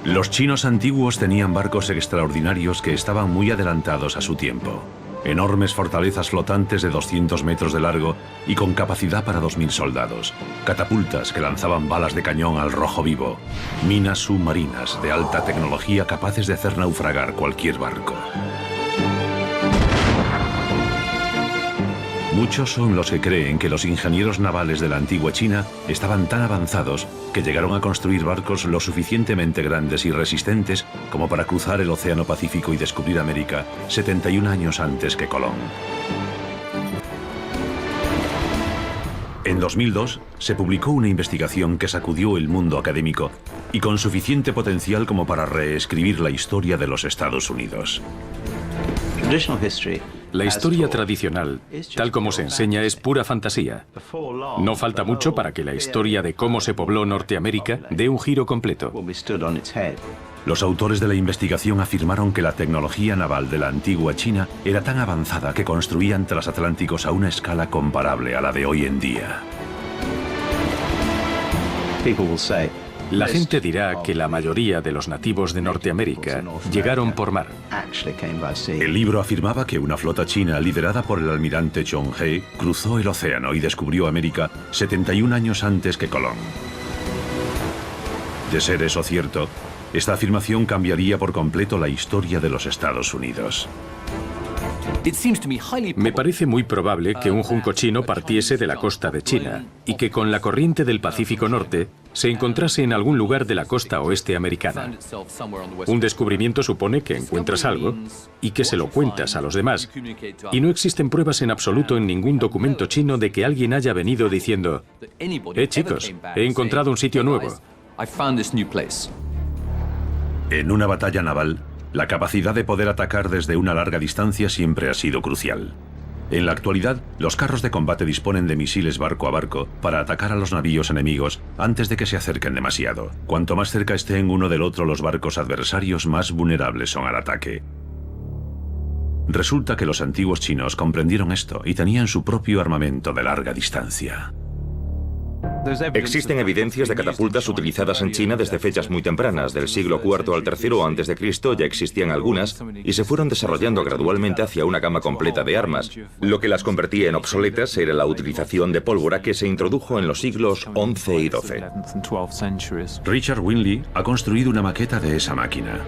Los chinos antiguos tenían barcos extraordinarios que estaban muy adelantados a su tiempo. Enormes fortalezas flotantes de 200 metros de largo y con capacidad para 2000 soldados. Catapultas que lanzaban balas de cañón al rojo vivo. Minas submarinas de alta tecnología capaces de hacer naufragar cualquier barco. Muchos son los que creen que los ingenieros navales de la antigua China estaban tan avanzados que llegaron a construir barcos lo suficientemente grandes y resistentes como para cruzar el Océano Pacífico y descubrir América 71 años antes que Colón. En 2002 se publicó una investigación que sacudió el mundo académico y con suficiente potencial como para reescribir la historia de los Estados Unidos. La historia tradicional, tal como se enseña, es pura fantasía. No falta mucho para que la historia de cómo se pobló Norteamérica dé un giro completo. Los autores de la investigación afirmaron que la tecnología naval de la antigua China era tan avanzada que construían transatlánticos a una escala comparable a la de hoy en día. La gente dirá que la mayoría de los nativos de Norteamérica llegaron por mar. El libro afirmaba que una flota china liderada por el almirante Zhong He cruzó el océano y descubrió América 71 años antes que Colón. De ser eso cierto, esta afirmación cambiaría por completo la historia de los Estados Unidos. Me parece muy probable que un junco chino partiese de la costa de China y que con la corriente del Pacífico Norte se encontrase en algún lugar de la costa oeste americana. Un descubrimiento supone que encuentras algo y que se lo cuentas a los demás. Y no existen pruebas en absoluto en ningún documento chino de que alguien haya venido diciendo: chicos, he encontrado un sitio nuevo. En una batalla naval, la capacidad de poder atacar desde una larga distancia siempre ha sido crucial. En la actualidad, los carros de combate disponen de misiles barco a barco para atacar a los navíos enemigos antes de que se acerquen demasiado. Cuanto más cerca estén uno del otro los barcos adversarios, más vulnerables son al ataque. Resulta que los antiguos chinos comprendieron esto y tenían su propio armamento de larga distancia. Existen evidencias de catapultas utilizadas en China desde fechas muy tempranas, del siglo IV al III a.C. ya existían algunas y se fueron desarrollando gradualmente hacia una gama completa de armas. Lo que las convertía en obsoletas era la utilización de pólvora que se introdujo en los siglos XI y XII. Richard Winley ha construido una maqueta de esa máquina.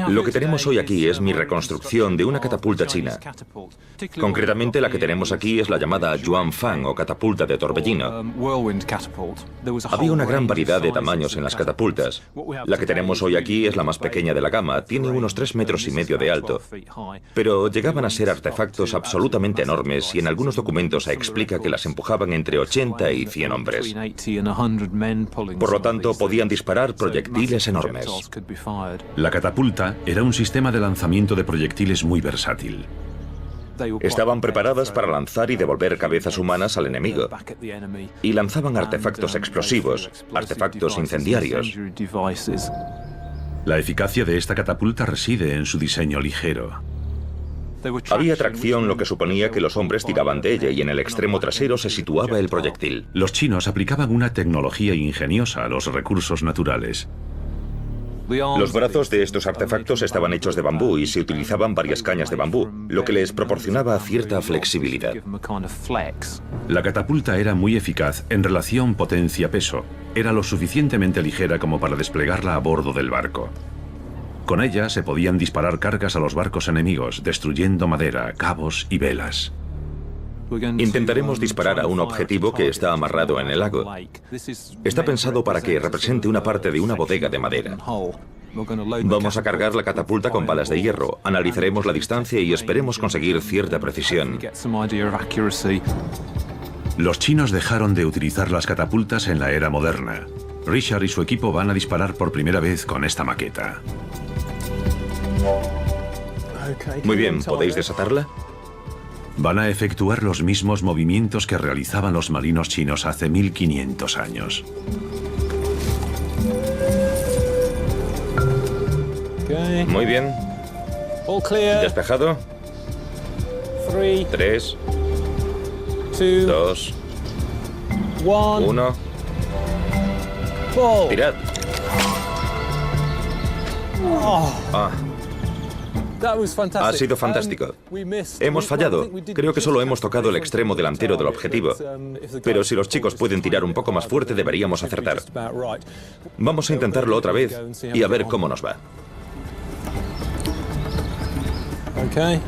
Lo que tenemos hoy aquí es mi reconstrucción de una catapulta china. Concretamente, la que tenemos aquí es la llamada Yuanfang o catapulta de torbellino. Había una gran variedad de tamaños en las catapultas. La que tenemos hoy aquí es la más pequeña de la gama, tiene unos 3,5 metros de alto. Pero llegaban a ser artefactos absolutamente enormes y en algunos documentos se explica que las empujaban entre 80 y 100 hombres. Por lo tanto, podían disparar proyectiles enormes. La catapulta era un sistema de lanzamiento de proyectiles muy versátil. Estaban preparadas para lanzar y devolver cabezas humanas al enemigo. Y lanzaban artefactos explosivos, artefactos incendiarios. La eficacia de esta catapulta reside en su diseño ligero. Había tracción, lo que suponía que los hombres tiraban de ella y en el extremo trasero se situaba el proyectil. Los chinos aplicaban una tecnología ingeniosa a los recursos naturales. Los brazos de estos artefactos estaban hechos de bambú y se utilizaban varias cañas de bambú, lo que les proporcionaba cierta flexibilidad. La catapulta era muy eficaz en relación potencia-peso. Era lo suficientemente ligera como para desplegarla a bordo del barco. Con ella se podían disparar cargas a los barcos enemigos, destruyendo madera, cabos y velas. Intentaremos disparar a un objetivo que está amarrado en el lago. Está pensado para que represente una parte de una bodega de madera. Vamos a cargar la catapulta con balas de hierro, analizaremos la distancia y esperemos conseguir cierta precisión. Los chinos dejaron de utilizar las catapultas en la era moderna. Richard y su equipo van a disparar por primera vez con esta maqueta. Muy bien, ¿podéis desatarla? Van a efectuar los mismos movimientos que realizaban los marinos chinos hace 1500 años. Muy bien. Despejado. 3, 2, 1. Tirad. Ha sido fantástico. Hemos fallado. Creo que solo hemos tocado el extremo delantero del objetivo. Pero si los chicos pueden tirar un poco más fuerte, deberíamos acertar. Vamos a intentarlo otra vez y a ver cómo nos va.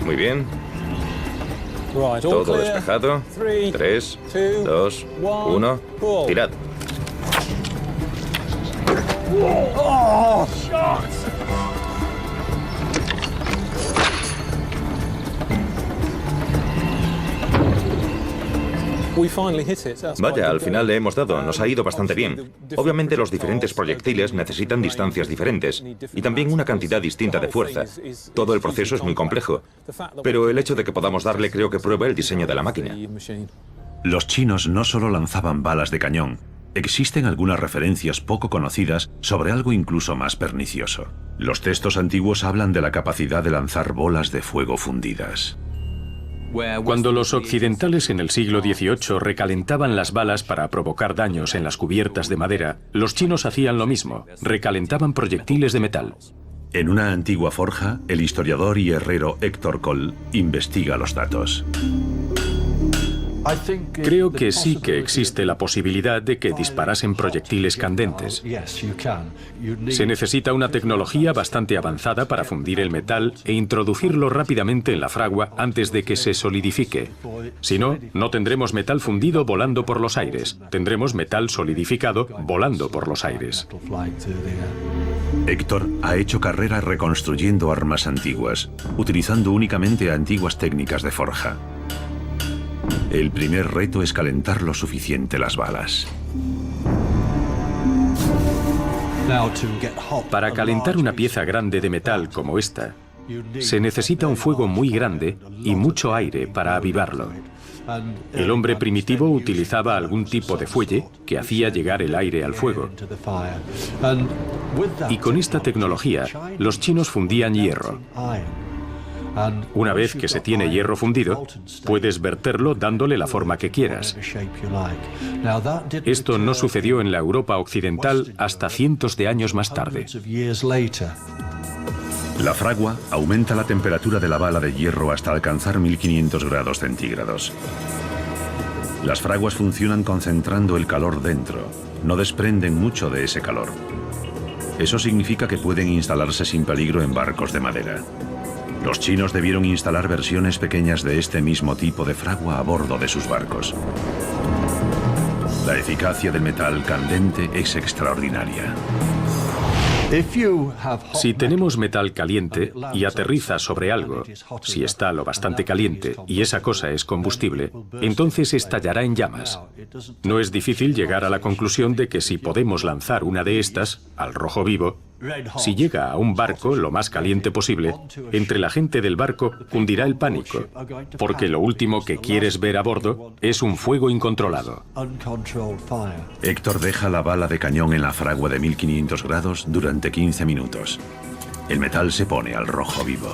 Muy bien. Todo despejado. 3, 2, 1. Tirad. Vaya, al final le hemos dado, nos ha ido bastante bien. Obviamente los diferentes proyectiles necesitan distancias diferentes y también una cantidad distinta de fuerza. Todo el proceso es muy complejo, pero el hecho de que podamos darle creo que prueba el diseño de la máquina. Los chinos no solo lanzaban balas de cañón, existen algunas referencias poco conocidas sobre algo incluso más pernicioso. Los textos antiguos hablan de la capacidad de lanzar bolas de fuego fundidas. Cuando los occidentales en el siglo XVIII recalentaban las balas para provocar daños en las cubiertas de madera, los chinos hacían lo mismo, recalentaban proyectiles de metal. En una antigua forja, el historiador y herrero Héctor Coll investiga los datos. Creo que sí que existe la posibilidad de que disparasen proyectiles candentes. Se necesita una tecnología bastante avanzada para fundir el metal e introducirlo rápidamente en la fragua antes de que se solidifique. Si no, no tendremos metal fundido volando por los aires. Tendremos metal solidificado volando por los aires. Héctor ha hecho carrera reconstruyendo armas antiguas, utilizando únicamente antiguas técnicas de forja. El primer reto es calentar lo suficiente las balas. Para calentar una pieza grande de metal como esta, se necesita un fuego muy grande y mucho aire para avivarlo. El hombre primitivo utilizaba algún tipo de fuelle que hacía llegar el aire al fuego. Y con esta tecnología, los chinos fundían hierro. Una vez que se tiene hierro fundido, puedes verterlo dándole la forma que quieras. Esto no sucedió en la Europa occidental hasta cientos de años más tarde. La fragua aumenta la temperatura de la bala de hierro hasta alcanzar 1500 grados centígrados. Las fraguas funcionan concentrando el calor dentro, no desprenden mucho de ese calor. Eso significa que pueden instalarse sin peligro en barcos de madera. Los chinos debieron instalar versiones pequeñas de este mismo tipo de fragua a bordo de sus barcos. La eficacia del metal candente es extraordinaria. Si tenemos metal caliente y aterriza sobre algo, si está lo bastante caliente y esa cosa es combustible, entonces estallará en llamas. No es difícil llegar a la conclusión de que si podemos lanzar una de estas al rojo vivo, si llega a un barco lo más caliente posible, entre la gente del barco cundirá el pánico, porque lo último que quieres ver a bordo es un fuego incontrolado. Héctor deja la bala de cañón en la fragua de 1500 grados durante 15 minutos. El metal se pone al rojo vivo.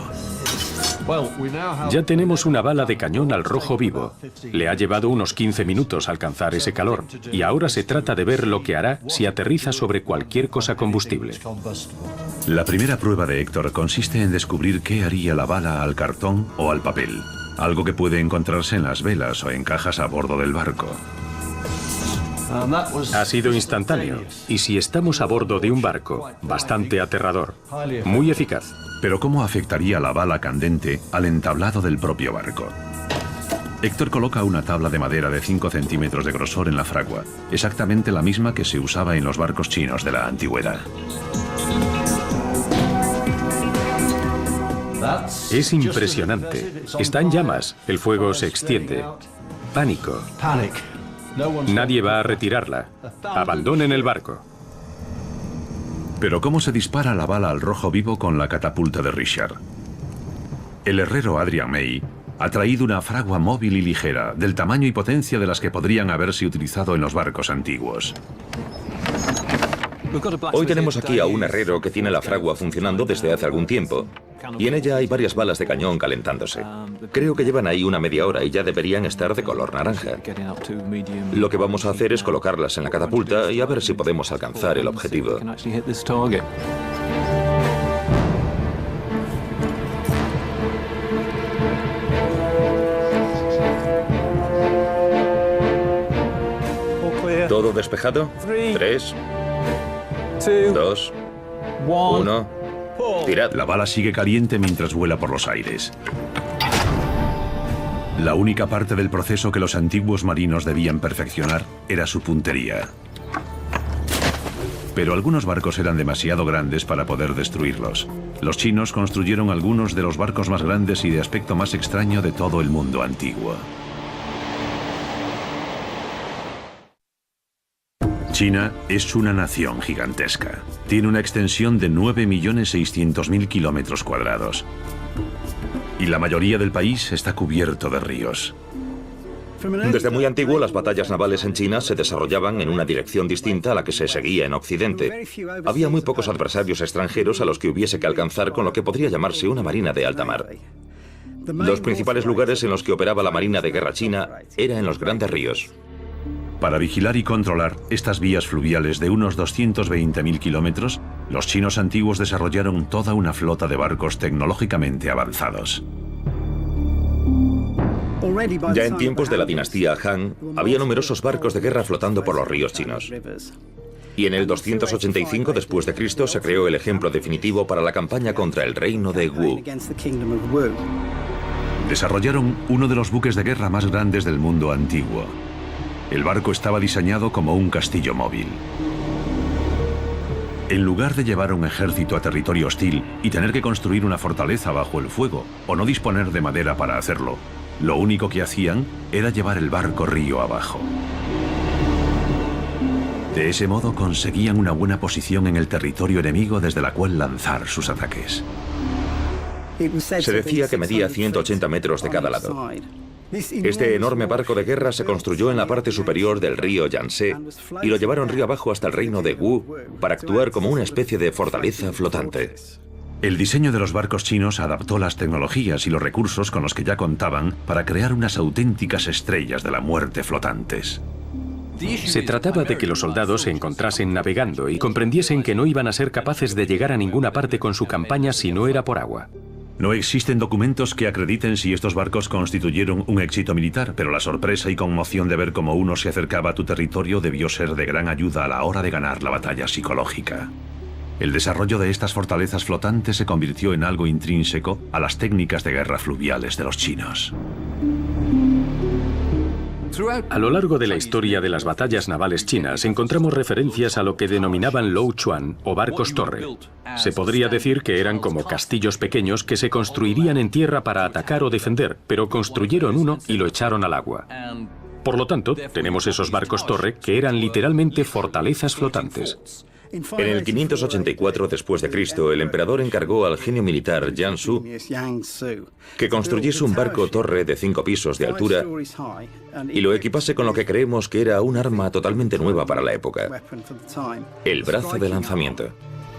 Ya tenemos una bala de cañón al rojo vivo. Le ha llevado unos 15 minutos alcanzar ese calor y ahora se trata de ver lo que hará si aterriza sobre cualquier cosa combustible. La primera prueba de Héctor consiste en descubrir qué haría la bala al cartón o al papel, algo que puede encontrarse en las velas o en cajas a bordo del barco. Ha sido instantáneo y si estamos a bordo de un barco, bastante aterrador, muy eficaz. Pero ¿cómo afectaría la bala candente al entablado del propio barco? Héctor coloca una tabla de madera de 5 centímetros de grosor en la fragua, exactamente la misma que se usaba en los barcos chinos de la antigüedad. Es impresionante. Está en llamas, el fuego se extiende. Pánico. Nadie va a retirarla. Abandonen el barco. Pero ¿cómo se dispara la bala al rojo vivo con la catapulta de Richard? El herrero Adrian May ha traído una fragua móvil y ligera, del tamaño y potencia de las que podrían haberse utilizado en los barcos antiguos. Hoy tenemos aquí a un herrero que tiene la fragua funcionando desde hace algún tiempo. Y en ella hay varias balas de cañón calentándose. Creo que llevan ahí una media hora y ya deberían estar de color naranja. Lo que vamos a hacer es colocarlas en la catapulta y a ver si podemos alcanzar el objetivo. ¿Todo despejado? 3, 2, 1. Tirad. La bala sigue caliente mientras vuela por los aires. La única parte del proceso que los antiguos marinos debían perfeccionar era su puntería. Pero algunos barcos eran demasiado grandes para poder destruirlos. Los chinos construyeron algunos de los barcos más grandes y de aspecto más extraño de todo el mundo antiguo. China es una nación gigantesca. Tiene una extensión de 9.600.000 kilómetros cuadrados. Y la mayoría del país está cubierto de ríos. Desde muy antiguo, las batallas navales en China se desarrollaban en una dirección distinta a la que se seguía en Occidente. Había muy pocos adversarios extranjeros a los que hubiese que alcanzar con lo que podría llamarse una marina de alta mar. Los principales lugares en los que operaba la Marina de Guerra china eran en los grandes ríos. Para vigilar y controlar estas vías fluviales de unos 220.000 kilómetros, los chinos antiguos desarrollaron toda una flota de barcos tecnológicamente avanzados. Ya en tiempos de la dinastía Han, había numerosos barcos de guerra flotando por los ríos chinos. Y en el 285 después de Cristo se creó el ejemplo definitivo para la campaña contra el reino de Wu. Desarrollaron uno de los buques de guerra más grandes del mundo antiguo. El barco estaba diseñado como un castillo móvil. En lugar de llevar un ejército a territorio hostil y tener que construir una fortaleza bajo el fuego o no disponer de madera para hacerlo, lo único que hacían era llevar el barco río abajo. De ese modo conseguían una buena posición en el territorio enemigo desde la cual lanzar sus ataques. Se decía que medía 180 metros de cada lado. Este enorme barco de guerra se construyó en la parte superior del río Yangtze y lo llevaron río abajo hasta el reino de Wu para actuar como una especie de fortaleza flotante. El diseño de los barcos chinos adaptó las tecnologías y los recursos con los que ya contaban para crear unas auténticas estrellas de la muerte flotantes. Se trataba de que los soldados se encontrasen navegando y comprendiesen que no iban a ser capaces de llegar a ninguna parte con su campaña si no era por agua. No existen documentos que acrediten si estos barcos constituyeron un éxito militar, pero la sorpresa y conmoción de ver cómo uno se acercaba a tu territorio debió ser de gran ayuda a la hora de ganar la batalla psicológica. El desarrollo de estas fortalezas flotantes se convirtió en algo intrínseco a las técnicas de guerra fluviales de los chinos. A lo largo de la historia de las batallas navales chinas encontramos referencias a lo que denominaban Lou Chuan o barcos torre. Se podría decir que eran como castillos pequeños que se construirían en tierra para atacar o defender, pero construyeron uno y lo echaron al agua. Por lo tanto, tenemos esos barcos torre que eran literalmente fortalezas flotantes. En el 584 después de Cristo, el emperador encargó al genio militar Yang Su que construyese un barco torre de 5 pisos de altura y lo equipase con lo que creemos que era un arma totalmente nueva para la época: el brazo de lanzamiento.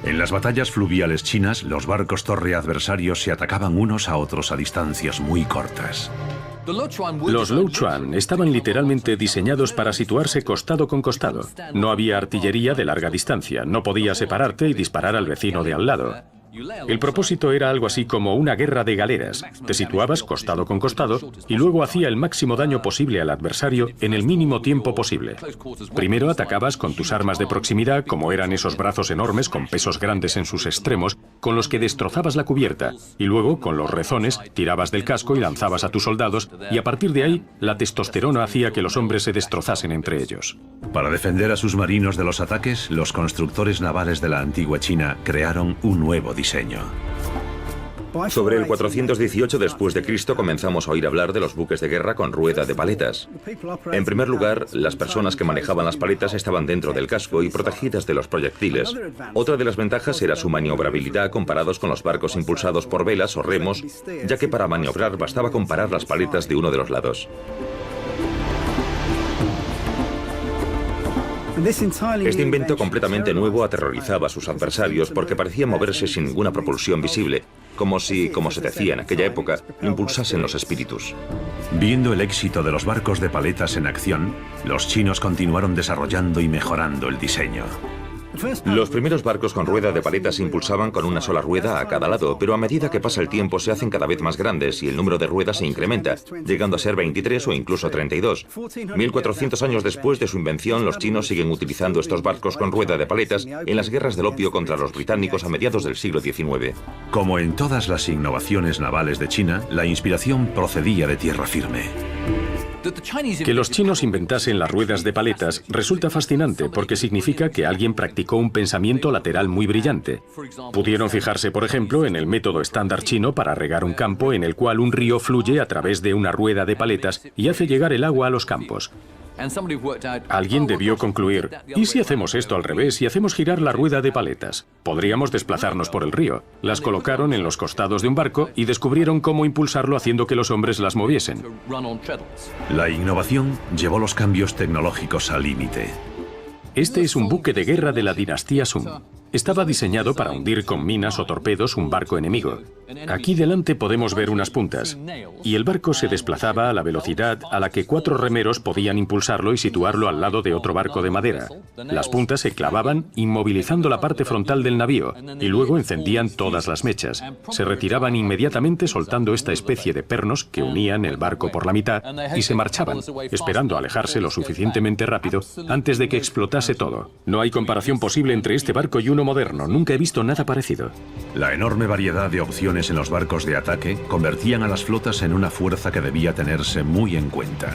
En las batallas fluviales chinas, los barcos torre adversarios se atacaban unos a otros a distancias muy cortas. Los Lou Chuan estaban literalmente diseñados para situarse costado con costado. No había artillería de larga distancia, no podías separarte y disparar al vecino de al lado. El propósito era algo así como una guerra de galeras. Te situabas costado con costado y luego hacía el máximo daño posible al adversario en el mínimo tiempo posible. Primero atacabas con tus armas de proximidad, como eran esos brazos enormes con pesos grandes en sus extremos, con los que destrozabas la cubierta, y luego, con los rezones, tirabas del casco y lanzabas a tus soldados, y a partir de ahí, la testosterona hacía que los hombres se destrozasen entre ellos. Para defender a sus marinos de los ataques, los constructores navales de la antigua China crearon un nuevo diseño. Sobre el 418 después de Cristo comenzamos a oír hablar de los buques de guerra con rueda de paletas. En primer lugar, las personas que manejaban las paletas estaban dentro del casco y protegidas de los proyectiles. Otra de las ventajas era su maniobrabilidad comparados con los barcos impulsados por velas o remos, ya que para maniobrar bastaba con parar las paletas de uno de los lados. Este invento completamente nuevo aterrorizaba a sus adversarios porque parecía moverse sin ninguna propulsión visible, como si, como se decía en aquella época, impulsasen los espíritus. Viendo el éxito de los barcos de paletas en acción, los chinos continuaron desarrollando y mejorando el diseño. Los primeros barcos con rueda de paletas se impulsaban con una sola rueda a cada lado, pero a medida que pasa el tiempo se hacen cada vez más grandes y el número de ruedas se incrementa, llegando a ser 23 o incluso 32. 1400 años después de su invención, los chinos siguen utilizando estos barcos con rueda de paletas en las guerras del opio contra los británicos a mediados del siglo XIX. Como en todas las innovaciones navales de China, la inspiración procedía de tierra firme. Que los chinos inventasen las ruedas de paletas resulta fascinante porque significa que alguien practicó un pensamiento lateral muy brillante. Pudieron fijarse, por ejemplo, en el método estándar chino para regar un campo en el cual un río fluye a través de una rueda de paletas y hace llegar el agua a los campos. Alguien debió concluir, ¿y si hacemos esto al revés y hacemos girar la rueda de paletas? Podríamos desplazarnos por el río. Las colocaron en los costados de un barco y descubrieron cómo impulsarlo haciendo que los hombres las moviesen. La innovación llevó los cambios tecnológicos al límite. Este es un buque de guerra de la dinastía Sung. Estaba diseñado para hundir con minas o torpedos un barco enemigo. Aquí delante podemos ver unas puntas, y el barco se desplazaba a la velocidad a la que 4 remeros podían impulsarlo y situarlo al lado de otro barco de madera. Las puntas se clavaban, inmovilizando la parte frontal del navío, y luego encendían todas las mechas. Se retiraban inmediatamente soltando esta especie de pernos que unían el barco por la mitad y se marchaban, esperando alejarse lo suficientemente rápido antes de que explotase todo. No hay comparación posible entre este barco y uno moderno. Nunca he visto nada parecido. La enorme variedad de opciones en los barcos de ataque convertían a las flotas en una fuerza que debía tenerse muy en cuenta.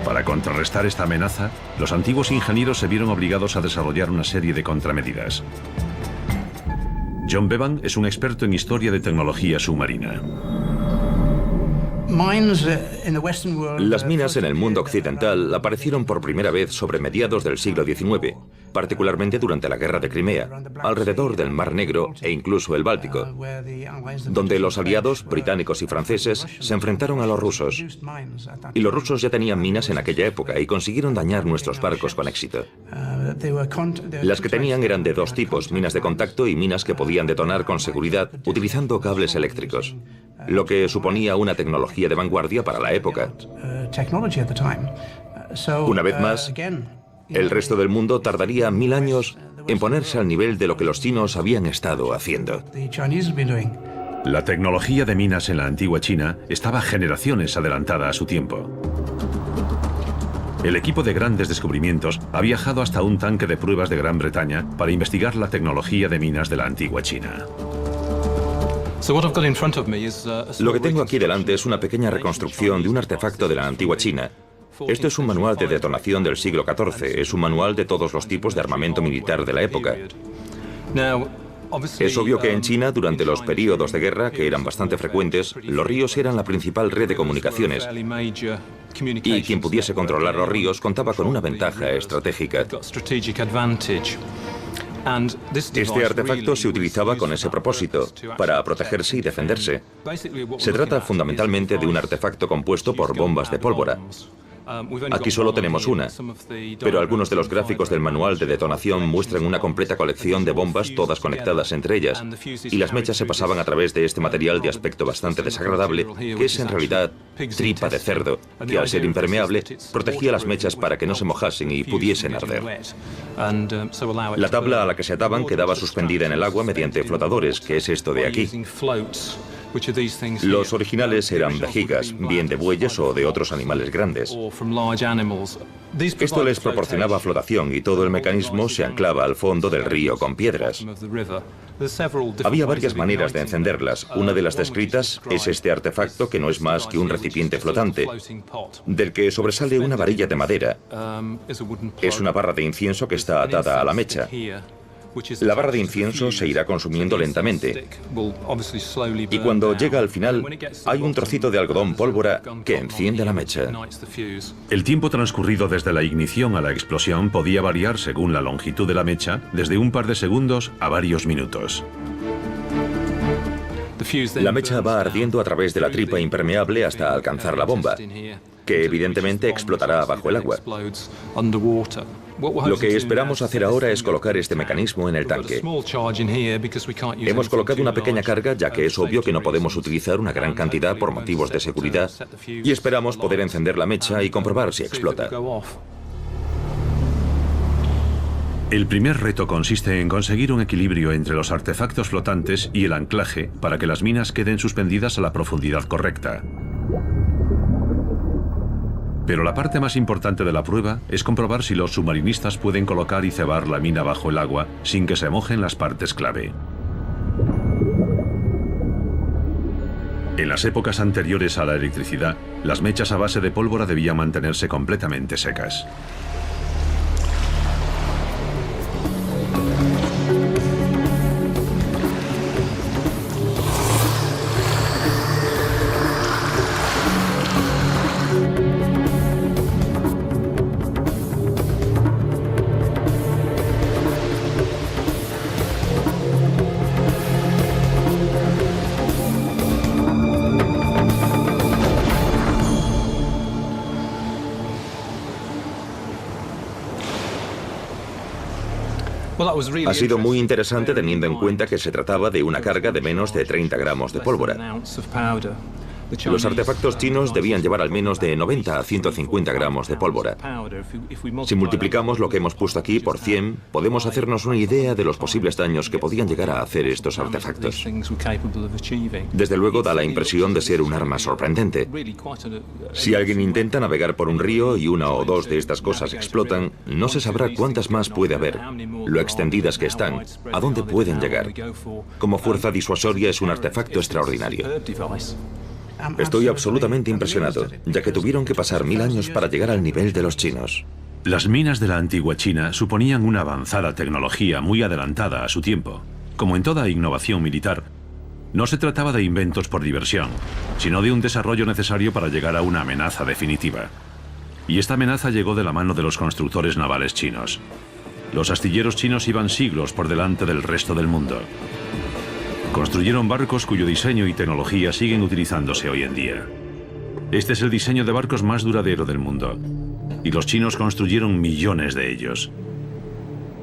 Para contrarrestar esta amenaza, los antiguos ingenieros se vieron obligados a desarrollar una serie de contramedidas. John Bevan es un experto en historia de tecnología submarina. Las minas en el mundo occidental aparecieron por primera vez sobre mediados del siglo XIX, particularmente durante la Guerra de Crimea, alrededor del Mar Negro e incluso el Báltico, donde los aliados británicos y franceses se enfrentaron a los rusos. Y los rusos ya tenían minas en aquella época y consiguieron dañar nuestros barcos con éxito. Las que tenían eran de 2 tipos, minas de contacto y minas que podían detonar con seguridad utilizando cables eléctricos, lo que suponía una tecnología de vanguardia para la época. Una vez más, el resto del mundo tardaría 1000 años en ponerse al nivel de lo que los chinos habían estado haciendo. La tecnología de minas en la antigua China estaba generaciones adelantada a su tiempo. El equipo de grandes descubrimientos ha viajado hasta un tanque de pruebas de Gran Bretaña para investigar la tecnología de minas de la antigua China. Lo que tengo aquí delante es una pequeña reconstrucción de un artefacto de la antigua China. Esto es un manual de detonación del siglo XIV, es un manual de todos los tipos de armamento militar de la época. Es obvio que en China, durante los periodos de guerra, que eran bastante frecuentes, los ríos eran la principal red de comunicaciones. Y quien pudiese controlar los ríos contaba con una ventaja estratégica. Este artefacto se utilizaba con ese propósito, para protegerse y defenderse. Se trata fundamentalmente de un artefacto compuesto por bombas de pólvora. Aquí solo tenemos una, pero algunos de los gráficos del manual de detonación muestran una completa colección de bombas todas conectadas entre ellas, y las mechas se pasaban a través de este material de aspecto bastante desagradable, que es en realidad tripa de cerdo, que al ser impermeable protegía las mechas para que no se mojasen y pudiesen arder. La tabla a la que se ataban quedaba suspendida en el agua mediante flotadores, que es esto de aquí. Los originales eran vejigas, bien de bueyes o de otros animales grandes. Esto les proporcionaba flotación y todo el mecanismo se anclaba al fondo del río con piedras. Había varias maneras de encenderlas. Una de las descritas es este artefacto, que no es más que un recipiente flotante, del que sobresale una varilla de madera. Es una barra de incienso que está atada a la mecha. La barra de incienso se irá consumiendo lentamente, y cuando llega al final hay un trocito de algodón pólvora que enciende la mecha. El tiempo transcurrido desde la ignición a la explosión podía variar según la longitud de la mecha, desde un par de segundos a varios minutos. La mecha va ardiendo a través de la tripa impermeable hasta alcanzar la bomba, que evidentemente explotará bajo el agua. Lo que esperamos hacer ahora es colocar este mecanismo en el tanque. Hemos colocado una pequeña carga, ya que es obvio que no podemos utilizar una gran cantidad por motivos de seguridad, y esperamos poder encender la mecha y comprobar si explota. El primer reto consiste en conseguir un equilibrio entre los artefactos flotantes y el anclaje para que las minas queden suspendidas a la profundidad correcta. Pero la parte más importante de la prueba es comprobar si los submarinistas pueden colocar y cebar la mina bajo el agua sin que se mojen las partes clave. En las épocas anteriores a la electricidad, las mechas a base de pólvora debían mantenerse completamente secas. Ha sido muy interesante teniendo en cuenta que se trataba de una carga de menos de 30 gramos de pólvora. Los artefactos chinos debían llevar al menos de 90 a 150 gramos de pólvora. Si multiplicamos lo que hemos puesto aquí por 100, podemos hacernos una idea de los posibles daños que podían llegar a hacer estos artefactos. Desde luego da la impresión de ser un arma sorprendente. Si alguien intenta navegar por un río y una o dos de estas cosas explotan, no se sabrá cuántas más puede haber, lo extendidas que están, a dónde pueden llegar. Como fuerza disuasoria es un artefacto extraordinario. Estoy absolutamente impresionado, ya que tuvieron que pasar 1000 años para llegar al nivel de los chinos. Las minas de la antigua China suponían una avanzada tecnología muy adelantada a su tiempo. Como en toda innovación militar, no se trataba de inventos por diversión, sino de un desarrollo necesario para llegar a una amenaza definitiva. Y esta amenaza llegó de la mano de los constructores navales chinos. Los astilleros chinos iban siglos por delante del resto del mundo. Construyeron barcos cuyo diseño y tecnología siguen utilizándose hoy en día. Este es el diseño de barcos más duradero del mundo, y los chinos construyeron millones de ellos.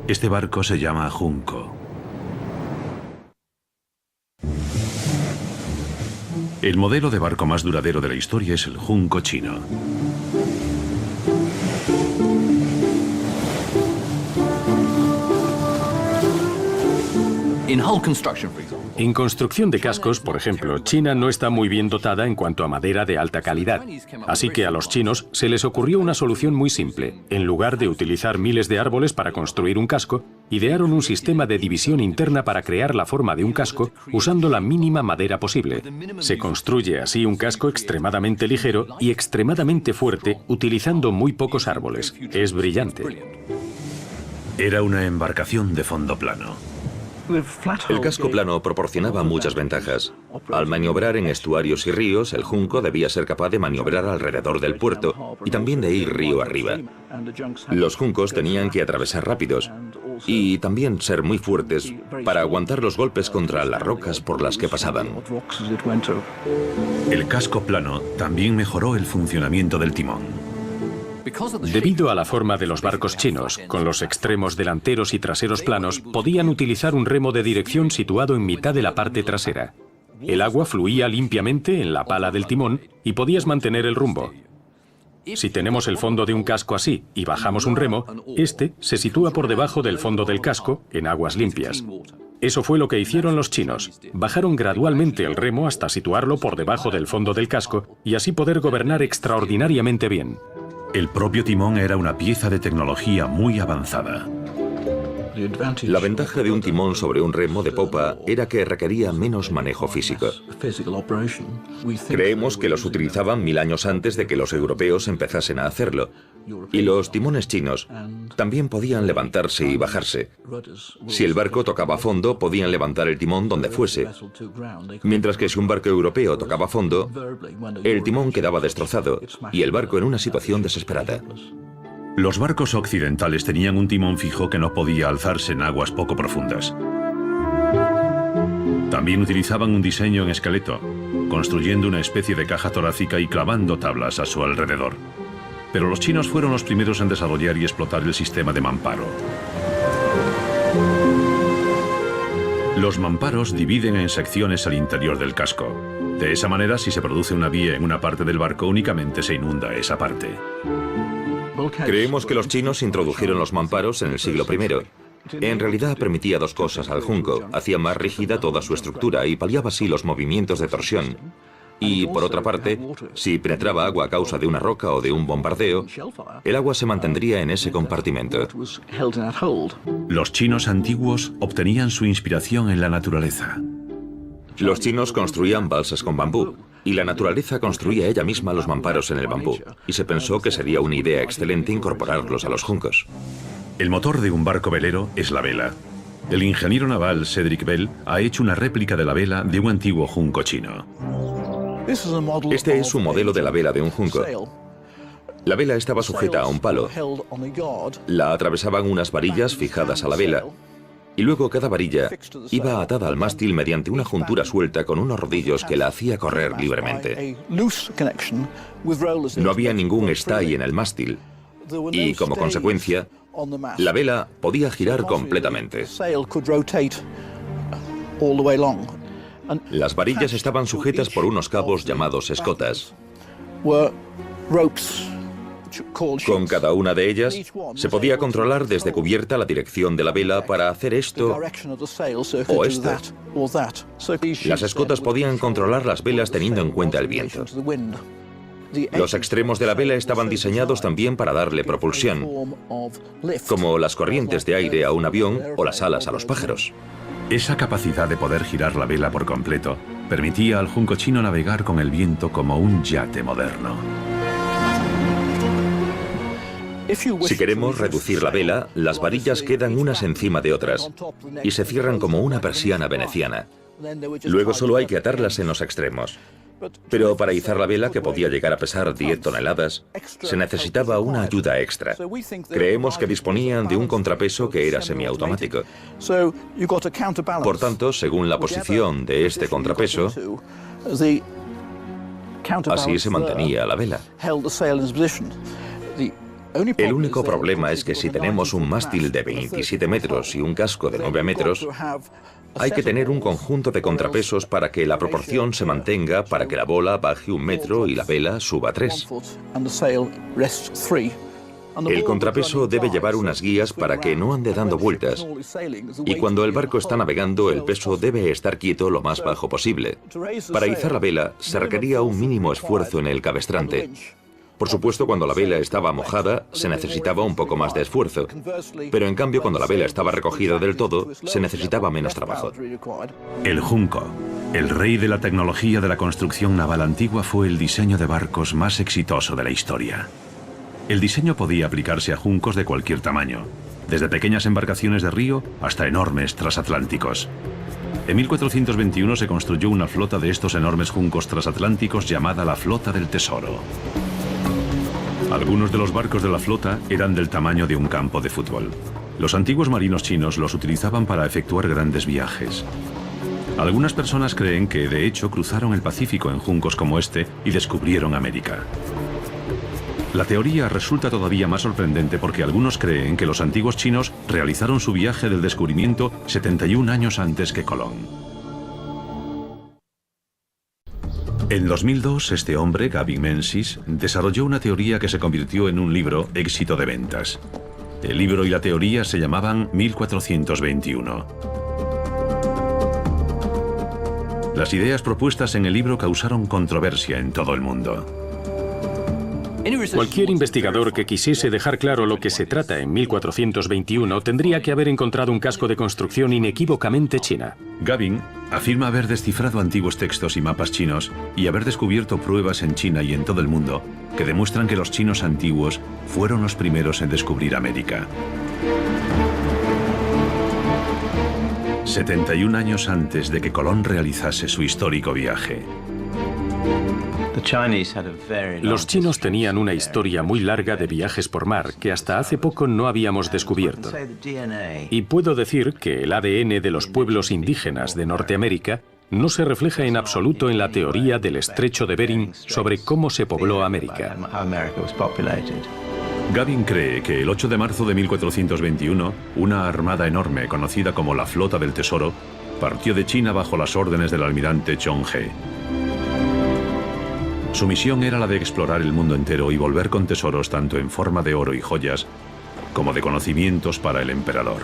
Este barco se llama Junco. El modelo de barco más duradero de la historia es el Junco chino. En construcción de cascos, por ejemplo, China no está muy bien dotada en cuanto a madera de alta calidad. Así que a los chinos se les ocurrió una solución muy simple. En lugar de utilizar miles de árboles para construir un casco, idearon un sistema de división interna para crear la forma de un casco usando la mínima madera posible. Se construye así un casco extremadamente ligero y extremadamente fuerte utilizando muy pocos árboles. Es brillante. Era una embarcación de fondo plano. El casco plano proporcionaba muchas ventajas. Al maniobrar en estuarios y ríos, el Junco debía ser capaz de maniobrar alrededor del puerto y también de ir río arriba. Los Juncos tenían que atravesar rápidos y también ser muy fuertes para aguantar los golpes contra las rocas por las que pasaban. El casco plano también mejoró el funcionamiento del timón. Debido a la forma de los barcos chinos, con los extremos delanteros y traseros planos, podían utilizar un remo de dirección situado en mitad de la parte trasera. El agua fluía limpiamente en la pala del timón y podías mantener el rumbo. Si tenemos el fondo de un casco así y bajamos un remo, este se sitúa por debajo del fondo del casco, en aguas limpias. Eso fue lo que hicieron los chinos. Bajaron gradualmente el remo hasta situarlo por debajo del fondo del casco y así poder gobernar extraordinariamente bien. El propio timón era una pieza de tecnología muy avanzada. La ventaja de un timón sobre un remo de popa era que requería menos manejo físico. Creemos que los utilizaban 1000 años antes de que los europeos empezasen a hacerlo. Y los timones chinos también podían levantarse y bajarse. Si el barco tocaba fondo, podían levantar el timón donde fuese. Mientras que si un barco europeo tocaba fondo, el timón quedaba destrozado y el barco en una situación desesperada. Los barcos occidentales tenían un timón fijo que no podía alzarse en aguas poco profundas. También utilizaban un diseño en esqueleto, construyendo una especie de caja torácica y clavando tablas a su alrededor. Pero los chinos fueron los primeros en desarrollar y explotar el sistema de mamparo. Los mamparos dividen en secciones al interior del casco. De esa manera, si se produce una vía en una parte del barco, únicamente se inunda esa parte. Creemos que los chinos introdujeron los mamparos en el siglo I. En realidad permitía dos cosas al junco. Hacía más rígida toda su estructura y paliaba así los movimientos de torsión. Y, por otra parte, si penetraba agua a causa de una roca o de un bombardeo, el agua se mantendría en ese compartimento. Los chinos antiguos obtenían su inspiración en la naturaleza. Los chinos construían balsas con bambú, y la naturaleza construía ella misma los mamparos en el bambú, y se pensó que sería una idea excelente incorporarlos a los juncos. El motor de un barco velero es la vela. El ingeniero naval Cedric Bell ha hecho una réplica de la vela de un antiguo junco chino. Este es un modelo de la vela de un junco. La vela estaba sujeta a un palo. La atravesaban unas varillas fijadas a la vela, y luego cada varilla iba atada al mástil mediante una juntura suelta con unos rodillos que la hacía correr libremente. No había ningún estay en el mástil, y como consecuencia, la vela podía girar completamente. Las varillas estaban sujetas por unos cabos llamados escotas. Con cada una de ellas se podía controlar desde cubierta la dirección de la vela para hacer esto o esto. Las escotas podían controlar las velas teniendo en cuenta el viento. Los extremos de la vela estaban diseñados también para darle propulsión, como las corrientes de aire a un avión o las alas a los pájaros. Esa capacidad de poder girar la vela por completo permitía al junco chino navegar con el viento como un yate moderno. Si queremos reducir la vela, las varillas quedan unas encima de otras y se cierran como una persiana veneciana. Luego solo hay que atarlas en los extremos. Pero para izar la vela, que podía llegar a pesar 10 toneladas, se necesitaba una ayuda extra. Creemos que disponían de un contrapeso que era semiautomático. Por tanto, según la posición de este contrapeso, así se mantenía la vela. El único problema es que si tenemos un mástil de 27 metros y un casco de 9 metros, hay que tener un conjunto de contrapesos para que la proporción se mantenga, para que la bola baje 1 metro y la vela suba 3. El contrapeso debe llevar unas guías para que no ande dando vueltas, y cuando el barco está navegando, el peso debe estar quieto lo más bajo posible. Para izar la vela se requería un mínimo esfuerzo en el cabestrante. Por supuesto, cuando la vela estaba mojada, se necesitaba un poco más de esfuerzo, pero en cambio, cuando la vela estaba recogida del todo, se necesitaba menos trabajo. El junco, el rey de la tecnología de la construcción naval antigua, fue el diseño de barcos más exitoso de la historia. El diseño podía aplicarse a juncos de cualquier tamaño, desde pequeñas embarcaciones de río hasta enormes transatlánticos. En 1421 se construyó una flota de estos enormes juncos transatlánticos llamada la Flota del Tesoro. Algunos de los barcos de la flota eran del tamaño de un campo de fútbol. Los antiguos marinos chinos los utilizaban para efectuar grandes viajes. Algunas personas creen que, de hecho, cruzaron el Pacífico en juncos como este y descubrieron América. La teoría resulta todavía más sorprendente porque algunos creen que los antiguos chinos realizaron su viaje del descubrimiento 71 años antes que Colón. En 2002, este hombre, Gavin Menzies, desarrolló una teoría que se convirtió en un libro éxito de ventas. El libro y la teoría se llamaban 1421. Las ideas propuestas en el libro causaron controversia en todo el mundo. Cualquier investigador que quisiese dejar claro lo que se trata en 1421 tendría que haber encontrado un casco de construcción inequívocamente china. Gavin afirma haber descifrado antiguos textos y mapas chinos y haber descubierto pruebas en China y en todo el mundo que demuestran que los chinos antiguos fueron los primeros en descubrir América. 71 años antes de que Colón realizase su histórico viaje. Los chinos tenían una historia muy larga de viajes por mar que hasta hace poco no habíamos descubierto. Y puedo decir que el ADN de los pueblos indígenas de Norteamérica no se refleja en absoluto en la teoría del estrecho de Bering sobre cómo se pobló América. Gavin cree que el 8 de marzo de 1421, una armada enorme conocida como la Flota del Tesoro partió de China bajo las órdenes del almirante Chong He. Su misión era la de explorar el mundo entero y volver con tesoros tanto en forma de oro y joyas como de conocimientos para el emperador.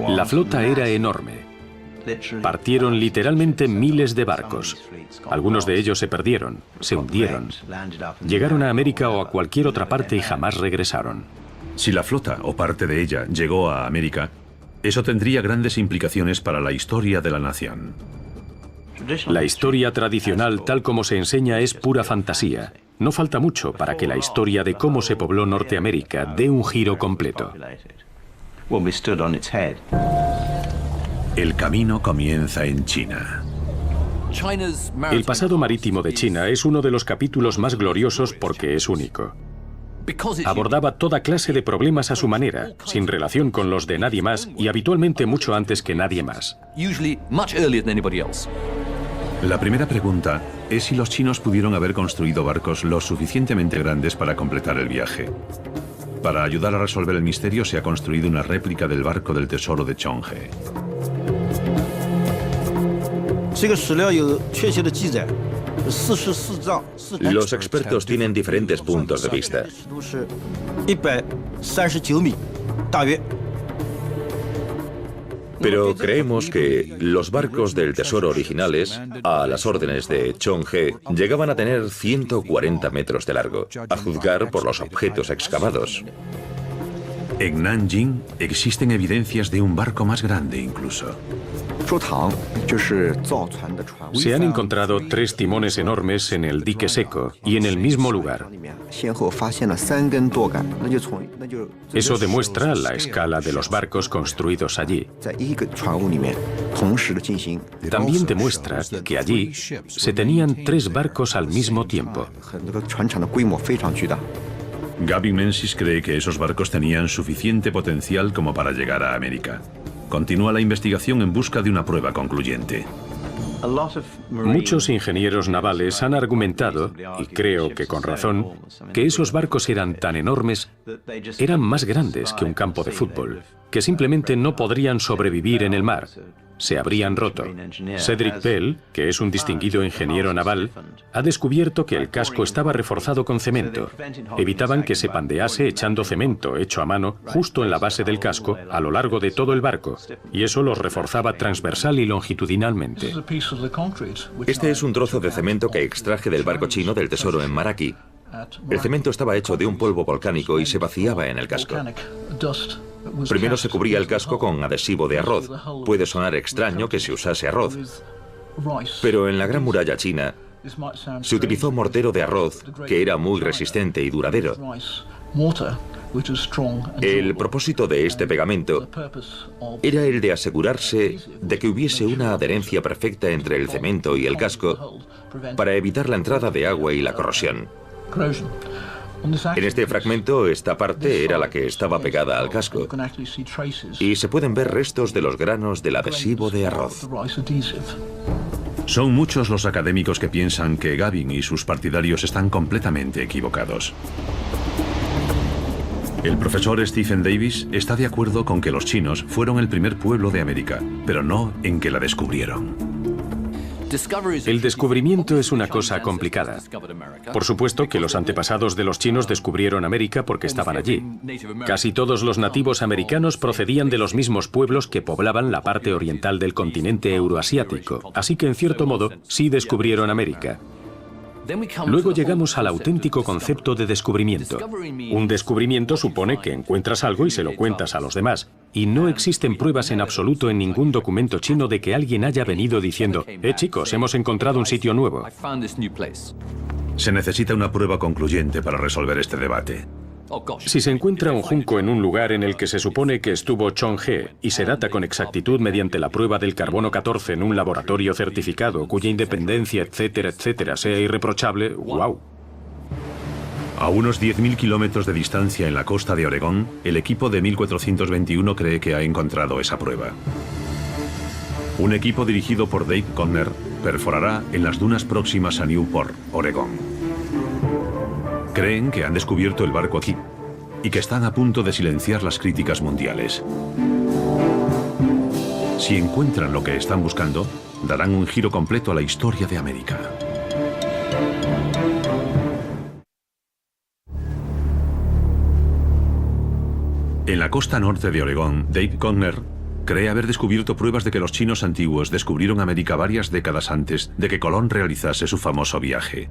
La flota era enorme. Partieron literalmente miles de barcos. Algunos de ellos se perdieron, se hundieron. Llegaron a América o a cualquier otra parte y jamás regresaron. Si la flota o parte de ella llegó a América, eso tendría grandes implicaciones para la historia de la nación. La historia tradicional, tal como se enseña, es pura fantasía. No falta mucho para que la historia de cómo se pobló Norteamérica dé un giro completo. El camino comienza en China. El pasado marítimo de China es uno de los capítulos más gloriosos porque es único. Abordaba toda clase de problemas a su manera, sin relación con los de nadie más y habitualmente mucho antes que nadie más. La primera pregunta es si los chinos pudieron haber construido barcos lo suficientemente grandes para completar el viaje. Para ayudar a resolver el misterio se ha construido una réplica del barco del tesoro de Chonghe. Los expertos tienen diferentes puntos de vista. Pero creemos que los barcos del tesoro originales, a las órdenes de Chonghe, llegaban a tener 140 metros de largo, a juzgar por los objetos excavados. En Nanjing existen evidencias de un barco más grande incluso. Se han encontrado 3 timones enormes en el dique seco y en el mismo lugar. Eso demuestra la escala de los barcos construidos allí. También demuestra que allí se tenían 3 barcos al mismo tiempo. Gavin Menzies cree que esos barcos tenían suficiente potencial como para llegar a América. Continúa la investigación en busca de una prueba concluyente. Muchos ingenieros navales han argumentado, y creo que con razón, que esos barcos eran tan enormes, eran más grandes que un campo de fútbol, que simplemente no podrían sobrevivir en el mar. Se habrían roto. Cedric Pell, que es un distinguido ingeniero naval, ha descubierto que el casco estaba reforzado con cemento. Evitaban que se pandease echando cemento hecho a mano justo en la base del casco a lo largo de todo el barco, y eso los reforzaba transversal y longitudinalmente. Este es un trozo de cemento que extraje del barco chino del tesoro en Maraki. El cemento estaba hecho de un polvo volcánico y se vaciaba en el casco. Primero se cubría el casco con adhesivo de arroz. Puede sonar extraño que se usase arroz, pero en la Gran Muralla China se utilizó mortero de arroz que era muy resistente y duradero. El propósito de este pegamento era el de asegurarse de que hubiese una adherencia perfecta entre el cemento y el casco para evitar la entrada de agua y la corrosión. En este fragmento, esta parte era la que estaba pegada al casco y se pueden ver restos de los granos del adhesivo de arroz. Son muchos los académicos que piensan que Gavin y sus partidarios están completamente equivocados. El profesor Stephen Davis está de acuerdo con que los chinos fueron el primer pueblo de América, pero no en que la descubrieron. El descubrimiento es una cosa complicada. Por supuesto que los antepasados de los chinos descubrieron América porque estaban allí. Casi todos los nativos americanos procedían de los mismos pueblos que poblaban la parte oriental del continente euroasiático, así que en cierto modo sí descubrieron América. Luego llegamos al auténtico concepto de descubrimiento. Un descubrimiento supone que encuentras algo y se lo cuentas a los demás. Y no existen pruebas en absoluto en ningún documento chino de que alguien haya venido diciendo: chicos, hemos encontrado un sitio nuevo. Se necesita una prueba concluyente para resolver este debate. Si se encuentra un junco en un lugar en el que se supone que estuvo Chonghe y se data con exactitud mediante la prueba del carbono 14 en un laboratorio certificado cuya independencia, etcétera, sea irreprochable, ¡wow! A unos 10.000 kilómetros de distancia en la costa de Oregón, el equipo de 1421 cree que ha encontrado esa prueba. Un equipo dirigido por Dave Conner perforará en las dunas próximas a Newport, Oregón. Creen que han descubierto el barco aquí y que están a punto de silenciar las críticas mundiales. Si encuentran lo que están buscando, darán un giro completo a la historia de América. En la costa norte de Oregón, Dave Conner cree haber descubierto pruebas de que los chinos antiguos descubrieron América varias décadas antes de que Colón realizase su famoso viaje.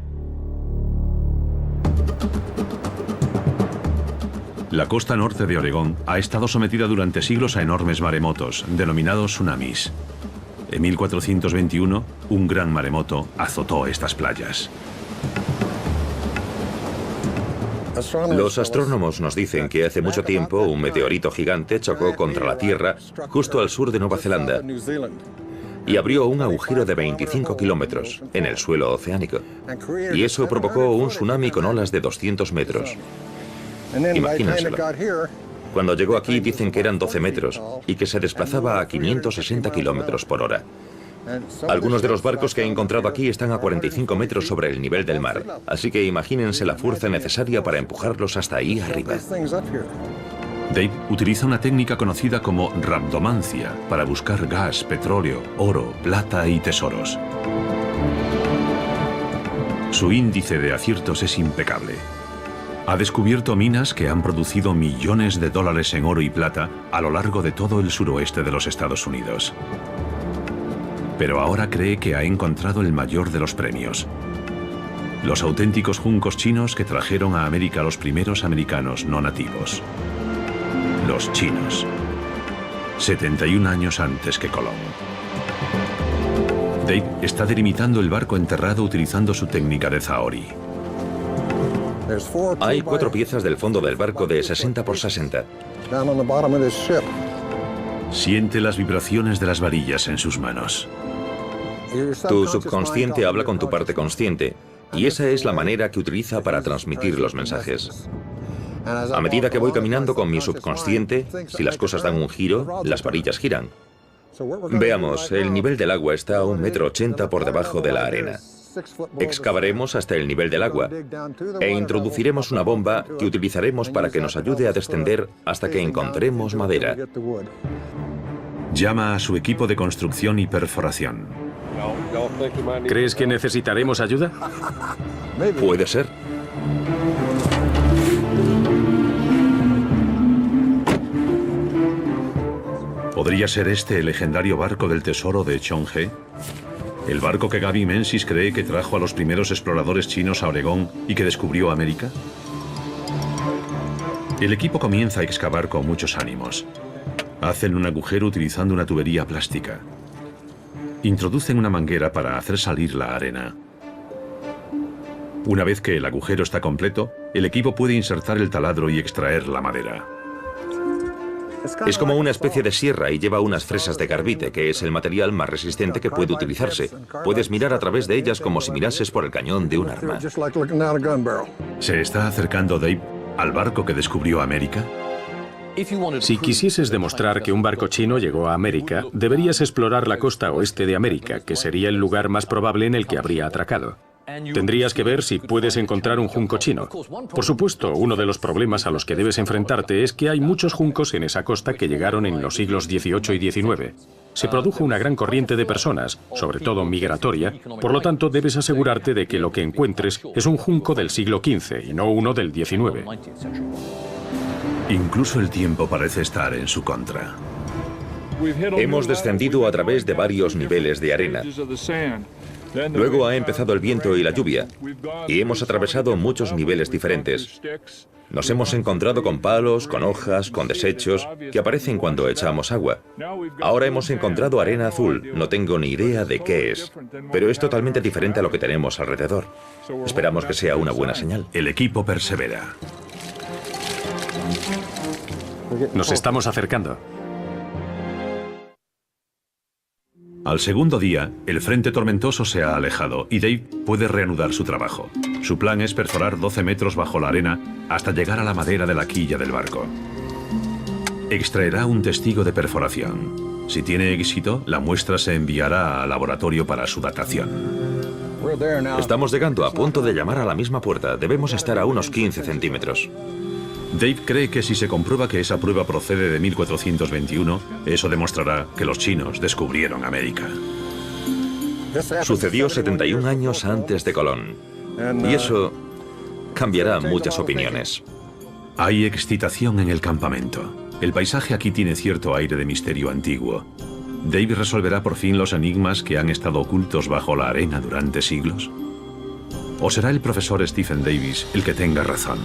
La costa norte de Oregón ha estado sometida durante siglos a enormes maremotos, denominados tsunamis. En 1421, un gran maremoto azotó estas playas. Los astrónomos nos dicen que hace mucho tiempo un meteorito gigante chocó contra la Tierra justo al sur de Nueva Zelanda y abrió un agujero de 25 kilómetros en el suelo oceánico. Y eso provocó un tsunami con olas de 200 metros. Imagínenselo. Cuando llegó aquí dicen que eran 12 metros y que se desplazaba a 560 kilómetros por hora. Algunos de los barcos que he encontrado aquí están a 45 metros sobre el nivel del mar, así que imagínense la fuerza necesaria para empujarlos hasta ahí arriba. Dave utiliza una técnica conocida como rabdomancia para buscar gas, petróleo, oro, plata y tesoros. Su índice de aciertos es impecable. Ha descubierto minas que han producido millones de dólares en oro y plata a lo largo de todo el suroeste de los Estados Unidos. Pero ahora cree que ha encontrado el mayor de los premios: los auténticos juncos chinos que trajeron a América los primeros americanos no nativos. Los chinos. 71 años antes que Colón. Dave está delimitando el barco enterrado utilizando su técnica de Zaori. Hay 4 piezas del fondo del barco de 60 por 60. Siente las vibraciones de las varillas en sus manos. Tu subconsciente habla con tu parte consciente, y esa es la manera que utiliza para transmitir los mensajes. A medida que voy caminando con mi subconsciente, si las cosas dan un giro, las varillas giran. Veamos, el nivel del agua está a 1,80 m por debajo de la arena. Excavaremos hasta el nivel del agua e introduciremos una bomba que utilizaremos para que nos ayude a descender hasta que encontremos madera. Llama a su equipo de construcción y perforación. ¿Crees que necesitaremos ayuda? Puede ser. ¿Podría ser este el legendario barco del tesoro de Chonghe? ¿El barco que Gaby Menzies cree que trajo a los primeros exploradores chinos a Oregón y que descubrió América? El equipo comienza a excavar con muchos ánimos. Hacen un agujero utilizando una tubería plástica. Introducen una manguera para hacer salir la arena. Una vez que el agujero está completo, el equipo puede insertar el taladro y extraer la madera. Es como una especie de sierra y lleva unas fresas de carbide, que es el material más resistente que puede utilizarse. Puedes mirar a través de ellas como si mirases por el cañón de un arma. ¿Se está acercando Dave al barco que descubrió América? Si quisieses demostrar que un barco chino llegó a América, deberías explorar la costa oeste de América, que sería el lugar más probable en el que habría atracado. Tendrías que ver si puedes encontrar un junco chino. Por supuesto, uno de los problemas a los que debes enfrentarte es que hay muchos juncos en esa costa que llegaron en los siglos XVIII y XIX. Se produjo una gran corriente de personas, sobre todo migratoria, por lo tanto debes asegurarte de que lo que encuentres es un junco del siglo XV y no uno del XIX. Incluso el tiempo parece estar en su contra. Hemos descendido a través de varios niveles de arena. Luego ha empezado el viento y la lluvia, y hemos atravesado muchos niveles diferentes. Nos hemos encontrado con palos, con hojas, con desechos, que aparecen cuando echamos agua. Ahora hemos encontrado arena azul, no tengo ni idea de qué es, pero es totalmente diferente a lo que tenemos alrededor. Esperamos que sea una buena señal. El equipo persevera. Nos estamos acercando. Al segundo día, el frente tormentoso se ha alejado y Dave puede reanudar su trabajo. Su plan es perforar 12 metros bajo la arena hasta llegar a la madera de la quilla del barco. Extraerá un testigo de perforación. Si tiene éxito, la muestra se enviará al laboratorio para su datación. Estamos llegando a punto de llamar a la misma puerta. Debemos estar a unos 15 centímetros. Dave cree que si se comprueba que esa prueba procede de 1421, eso demostrará que los chinos descubrieron América. Sucedió 71 años antes de Colón. Y eso cambiará muchas opiniones. Hay excitación en el campamento. El paisaje aquí tiene cierto aire de misterio antiguo. ¿Dave resolverá por fin los enigmas que han estado ocultos bajo la arena durante siglos? ¿O será el profesor Stephen Davis el que tenga razón?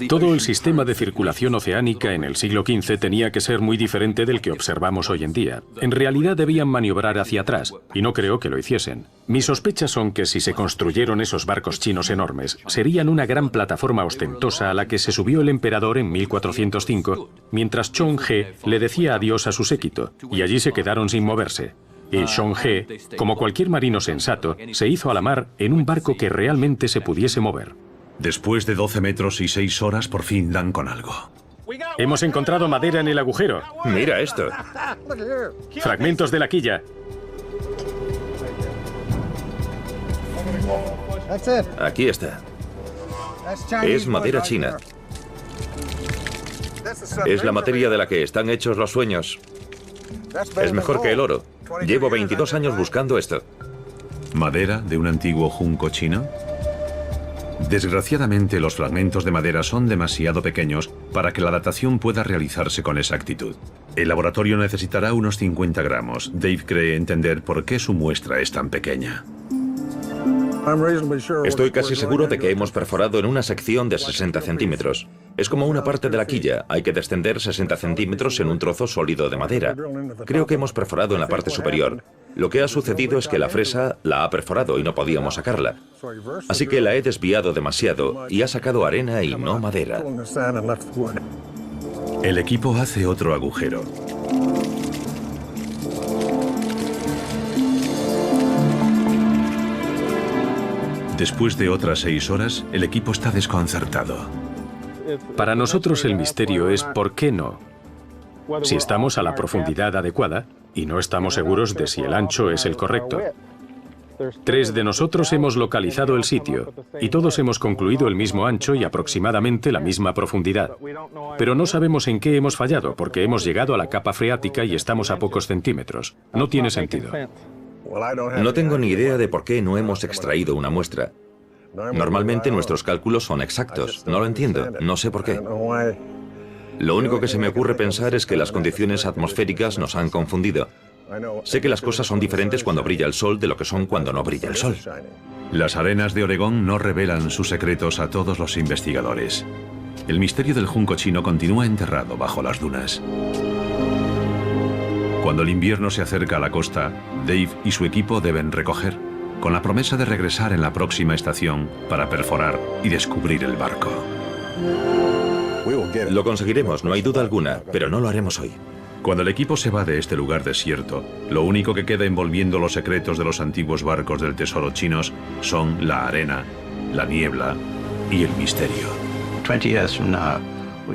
Todo el sistema de circulación oceánica en el siglo XV tenía que ser muy diferente del que observamos hoy en día. En realidad debían maniobrar hacia atrás, y no creo que lo hiciesen. Mis sospechas son que si se construyeron esos barcos chinos enormes, serían una gran plataforma ostentosa a la que se subió el emperador en 1405, mientras Chong-he le decía adiós a su séquito, y allí se quedaron sin moverse. Y Chong-he, como cualquier marino sensato, se hizo a la mar en un barco que realmente se pudiese mover. Después de 12 metros y 6 horas, por fin dan con algo. Hemos encontrado madera en el agujero. Mira esto. Fragmentos de la quilla. Aquí está. Es madera china. Es la materia de la que están hechos los sueños. Es mejor que el oro. Llevo 22 años buscando esto. ¿Madera de un antiguo junco chino? Desgraciadamente, los fragmentos de madera son demasiado pequeños para que la datación pueda realizarse con exactitud. El laboratorio necesitará unos 50 gramos. Dave cree entender por qué su muestra es tan pequeña. Estoy casi seguro de que hemos perforado en una sección de 60 centímetros. Es como una parte de la quilla. Hay que descender 60 centímetros en un trozo sólido de madera. Creo que hemos perforado en la parte superior. Lo que ha sucedido es que la fresa la ha perforado y no podíamos sacarla. Así que la he desviado demasiado y ha sacado arena y no madera. El equipo hace otro agujero. Después de otras 6 horas, el equipo está desconcertado. Para nosotros el misterio es ¿por qué no? Si estamos a la profundidad adecuada y no estamos seguros de si el ancho es el correcto. 3 de nosotros hemos localizado el sitio y todos hemos concluido el mismo ancho y aproximadamente la misma profundidad. Pero no sabemos en qué hemos fallado porque hemos llegado a la capa freática y estamos a pocos centímetros. No tiene sentido. No tengo ni idea de por qué no hemos extraído una muestra. Normalmente nuestros cálculos son exactos. No lo entiendo. No sé por qué. Lo único que se me ocurre pensar es que las condiciones atmosféricas nos han confundido. Sé que las cosas son diferentes cuando brilla el sol de lo que son cuando no brilla el sol. Las arenas de Oregón no revelan sus secretos a todos los investigadores. El misterio del junco chino continúa enterrado bajo las dunas. Cuando el invierno se acerca a la costa, Dave y su equipo deben recoger, con la promesa de regresar en la próxima estación para perforar y descubrir el barco. Lo conseguiremos, no hay duda alguna, pero no lo haremos hoy. Cuando el equipo se va de este lugar desierto, lo único que queda envolviendo los secretos de los antiguos barcos del tesoro chinos son la arena, la niebla y el misterio.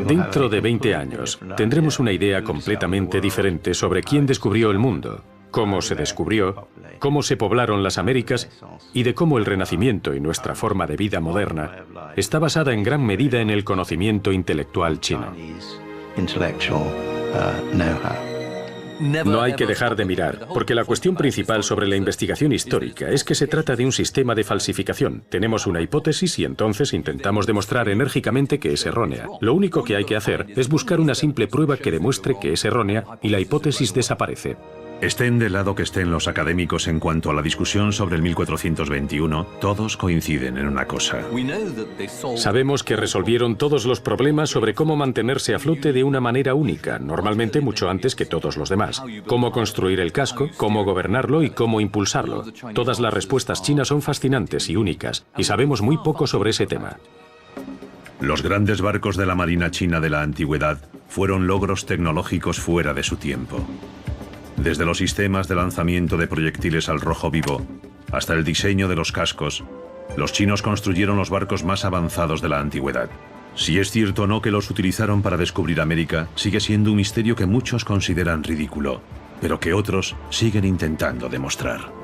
Dentro de 20 años tendremos una idea completamente diferente sobre quién descubrió el mundo, cómo se descubrió, cómo se poblaron las Américas y de cómo el Renacimiento y nuestra forma de vida moderna está basada en gran medida en el conocimiento intelectual chino. No hay que dejar de mirar, porque la cuestión principal sobre la investigación histórica es que se trata de un sistema de falsificación. Tenemos una hipótesis y entonces intentamos demostrar enérgicamente que es errónea. Lo único que hay que hacer es buscar una simple prueba que demuestre que es errónea y la hipótesis desaparece. Estén del lado que estén los académicos en cuanto a la discusión sobre el 1421, todos coinciden en una cosa. Sabemos que resolvieron todos los problemas sobre cómo mantenerse a flote de una manera única, normalmente mucho antes que todos los demás. Cómo construir el casco, cómo gobernarlo y cómo impulsarlo. Todas las respuestas chinas son fascinantes y únicas, y sabemos muy poco sobre ese tema. Los grandes barcos de la marina china de la antigüedad fueron logros tecnológicos fuera de su tiempo. Desde los sistemas de lanzamiento de proyectiles al rojo vivo hasta el diseño de los cascos, los chinos construyeron los barcos más avanzados de la antigüedad. Si es cierto o no que los utilizaron para descubrir América, sigue siendo un misterio que muchos consideran ridículo, pero que otros siguen intentando demostrar.